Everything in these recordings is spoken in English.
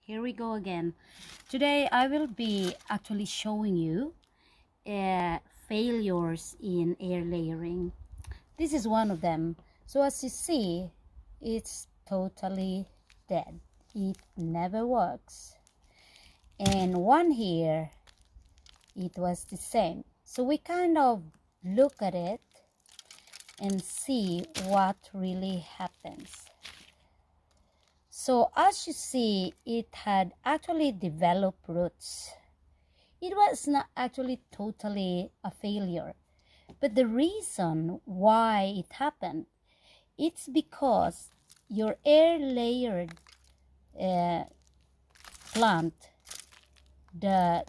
Here we go again. Today I will be actually showing you failures in air layering. This is one of them. So as you see, it's totally dead. It never works. And one here, it was the same. So we kind of look at it and see what really happens. So as you see, it had actually developed roots. It was not actually totally a failure. But the reason why it happened, it's because your air layered plant, the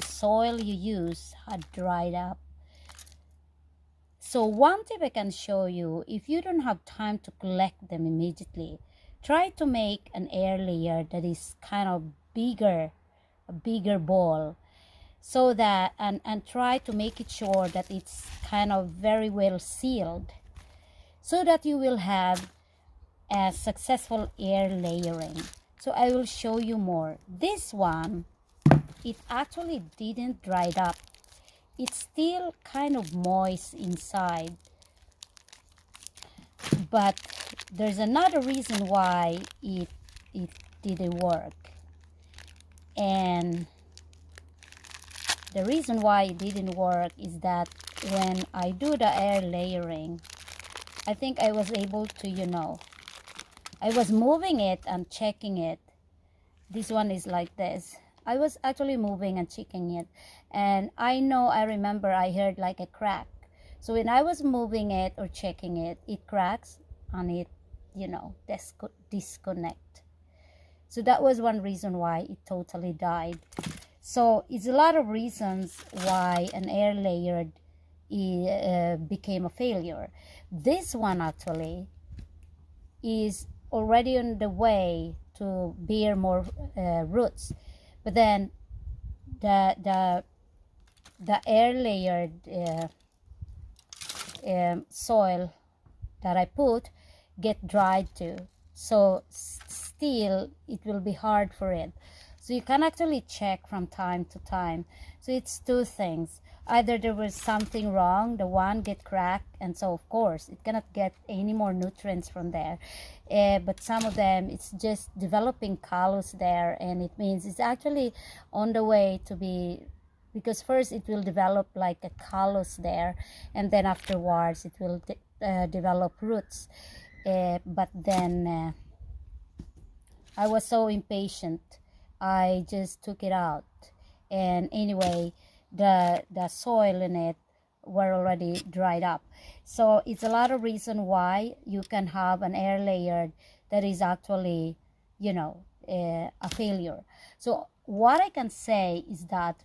soil you use had dried up. So one tip I can show you, if you don't have time to collect them immediately, try to make an air layer that is kind of bigger, a bigger ball, so that and try to make it sure that it's kind of very well sealed, so that you will have a successful air layering. So I will show you more. This one, it actually didn't dry up. It's still kind of moist inside. But there's another reason why it didn't work. And the reason why it didn't work is that when I do the air layering, I think I was able to, I was moving it and checking it. This one is like this. I was actually moving and checking it. And I remember I heard like a crack. So when I was moving it or checking it, it cracks and it, disconnect. So that was one reason why it totally died. So it's a lot of reasons why an air layered became a failure. This one actually is already on the way to bear more roots, but then the air layered soil that I put get dried too, so still it will be hard for it. So you can actually check from time to time. So it's two things: either there was something wrong, the one get cracked, and so of course it cannot get any more nutrients from there, but some of them it's just developing callus there, and it means it's actually on the way to be, because first it will develop like a callus there, and then afterwards it will develop roots. But then I was so impatient, I just took it out. And anyway, the soil in it were already dried up. So it's a lot of reason why you can have an air layer that is actually, a failure. So what I can say is that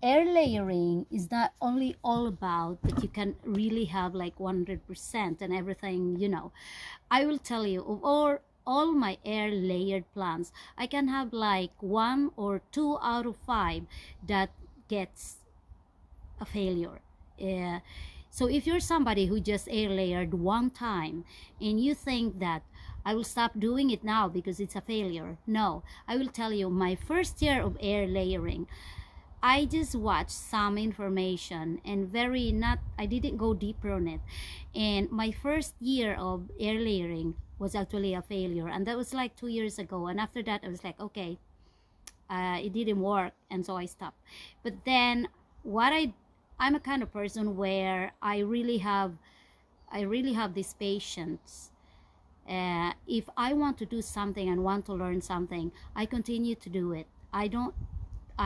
air layering is not only all about that you can really have like 100% and everything. I will tell you, of all my air layered plants, I can have like 1 or 2 out of 5 that gets a failure. So if you're somebody who just air layered one time and you think that I will stop doing it now because it's a failure, no. I will tell you, my first year of air layering, I just watched some information and I didn't go deeper on it. And my first year of air layering was actually a failure. And that was like 2 years ago. And after that, I was like, okay, it didn't work. And so I stopped. But then I'm a kind of person where I really have this patience. If I want to do something and want to learn something, I continue to do it. I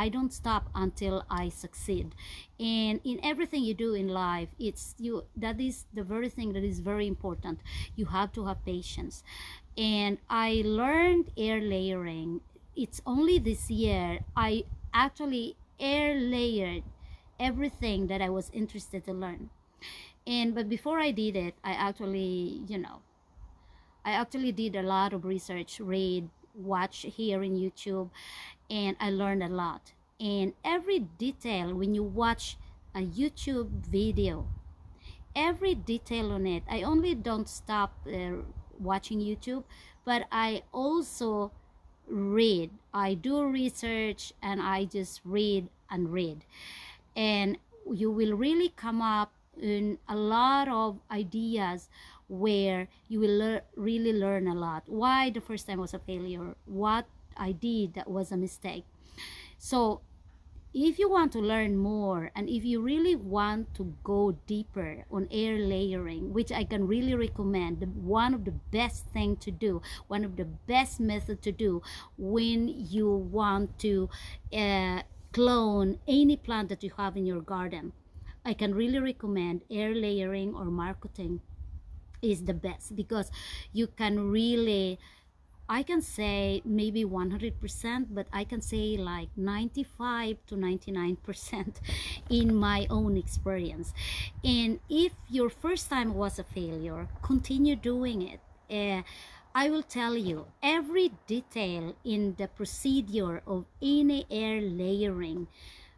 don't stop until I succeed. And in everything you do in life, that is the very thing that is very important. You have to have patience. And I learned air layering. It's only this year I actually air layered everything that I was interested to learn. But before I did it, I actually did a lot of research, read, watch here in YouTube, and I learned a lot. And every detail, when you watch a YouTube video, every detail on it, I only don't stop watching YouTube, but I also read. I do research and I just read and read. And you will really come up in a lot of ideas where you will really learn a lot. Why the first time was a failure, what I did that was a mistake. So if you want to learn more, and if you really want to go deeper on air layering, which I can really recommend, one of the best thing to do, one of the best method to do when you want to clone any plant that you have in your garden, I can really recommend air layering or marcotting is the best, because you can really, I can say maybe 100%, but I can say like 95 to 99% in my own experience. And if your first time was a failure, continue doing it. I will tell you every detail in the procedure of any air layering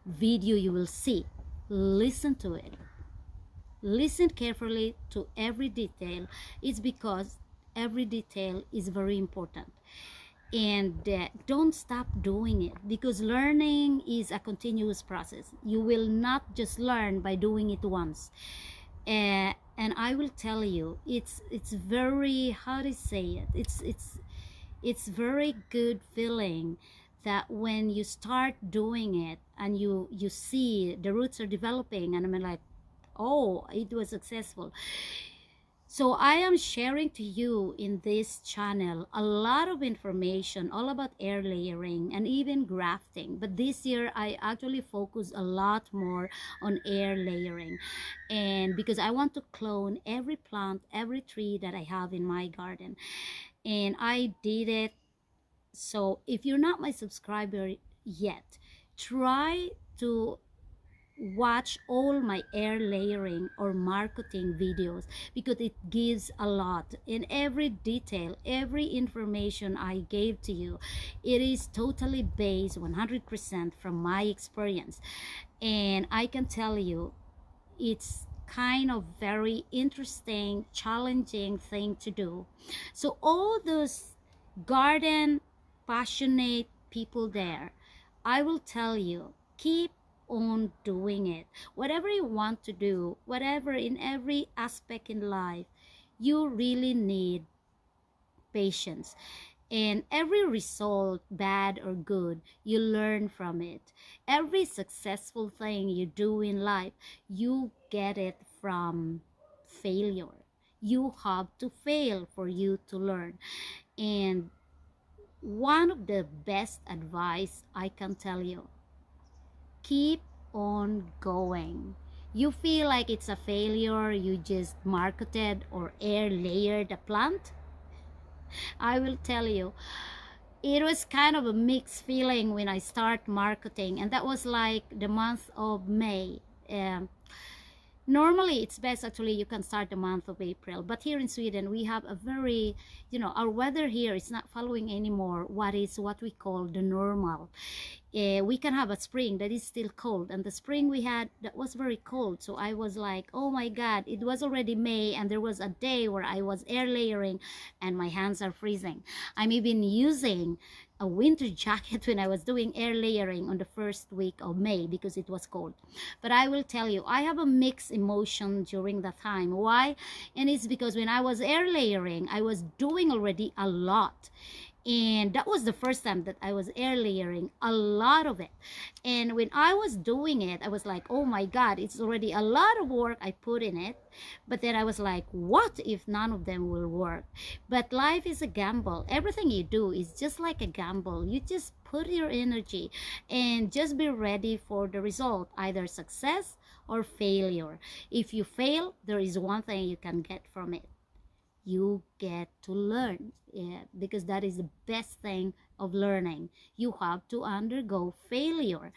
video you will see. Listen to it. Listen carefully to every detail. It's because every detail is very important. And don't stop doing it, because learning is a continuous process. You will not just learn by doing it once. And I will tell you, it's very, how to say it, it's very good feeling that when you start doing it and you see the roots are developing, and I'm like, oh, it was successful. So I am sharing to you in this channel a lot of information all about air layering and even grafting. But this year I actually focus a lot more on air layering, and because I want to clone every plant, every tree that I have in my garden, and I did it. So if you're not my subscriber yet, try to watch all my air layering or marcotting videos, because it gives a lot. In every detail, every information I gave to you, it is totally based 100% from my experience. And I can tell you, it's kind of very interesting, challenging thing to do. So all those garden passionate people there, I will tell you, keep on doing it. Whatever you want to do, whatever, in every aspect in life, you really need patience. And every result, bad or good, you learn from it. Every successful thing you do in life, you get it from failure. You have to fail for you to learn. And one of the best advice I can tell you, keep on going. You feel like it's a failure, you just marketed or air layered a plant, I will tell you, it was kind of a mixed feeling when I start marketing, and that was like the month of May. Normally it's best actually you can start the month of April, but here in Sweden we have a very, our weather here is not following anymore what we call the normal. We can have a spring that is still cold, and the spring we had that was very cold. So I was like, oh my god, it was already May and there was a day where I was air layering and my hands are freezing. I'm even using a winter jacket when I was doing air layering on the first week of May because it was cold. But I will tell you, I have a mixed emotion during that time. Why? And it's because when I was air layering, I was doing already a lot. And that was the first time that I was air layering a lot of it. And when I was doing it, I was like, oh my god, it's already a lot of work I put in it. But then I was like, what if none of them will work? But life is a gamble. Everything you do is just like a gamble. You just put your energy and just be ready for the result, either success or failure. If you fail, there is one thing you can get from it: you get to learn. Because that is the best thing of learning. You have to undergo failure.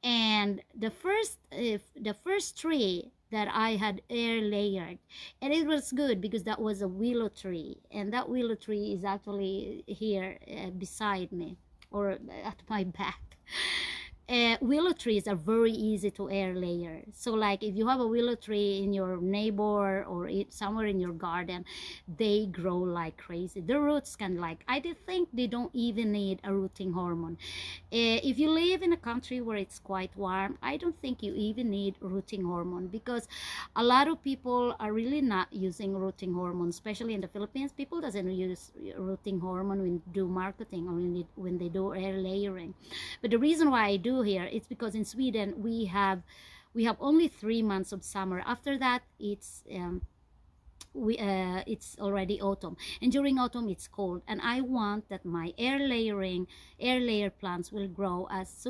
And the first tree that I had air layered, and it was good because that was a willow tree, and that willow tree is actually here beside me, or at my back. Willow trees are very easy to air layer. So like if you have a willow tree in your neighbor or somewhere in your garden, they grow like crazy. The roots can like, I think they don't even need a rooting hormone. If you live in a country where it's quite warm, I don't think you even need rooting hormone, because a lot of people are really not using rooting hormone, especially in the Philippines. People doesn't use rooting hormone when they do marketing or when they do air layering. But the reason why I do here, it's because in Sweden we have only 3 months of summer. After that, it's already autumn, and during autumn it's cold, and I want that my air layer plants will grow as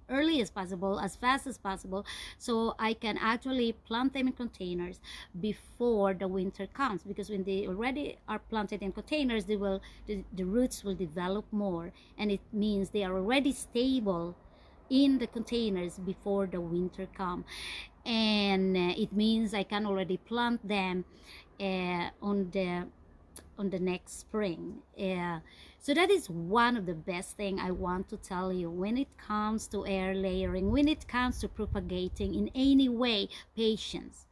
early as possible, as fast as possible, so I can actually plant them in containers before the winter comes, because when they already are planted in containers, the roots will develop more, and it means they are already stable in the containers before the winter come. And it means I can already plant them on the next spring. So that is one of the best thing I want to tell you when it comes to air layering, when it comes to propagating in any way. Patience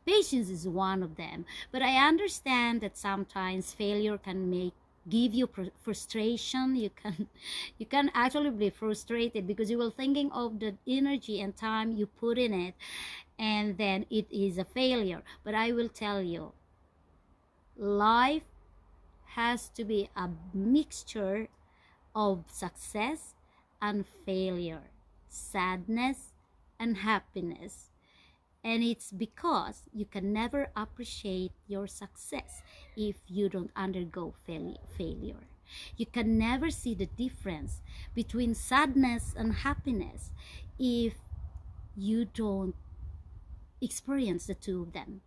is one of them, but I understand that sometimes failure can give you frustration. You can actually be frustrated because you will thinking of the energy and time you put in it, and then it is a failure. But I will tell you, life has to be a mixture of success and failure, sadness and happiness. And it's because you can never appreciate your success if you don't undergo failure. You can never see the difference between sadness and happiness if you don't experience the two of them.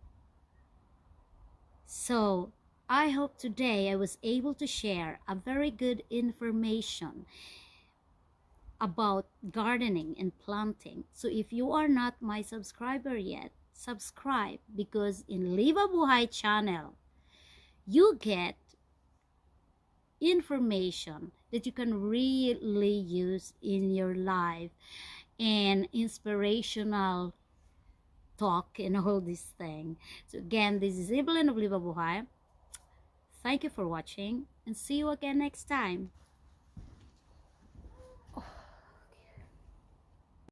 So I hope today I was able to share a very good information about gardening and planting. So if you are not my subscriber yet, subscribe, because in Levabuhay channel you get information that you can really use in your life, and inspirational talk and all this thing. So again, this is Evelyn of Levabuhay. Thank you for watching, and see you again next time.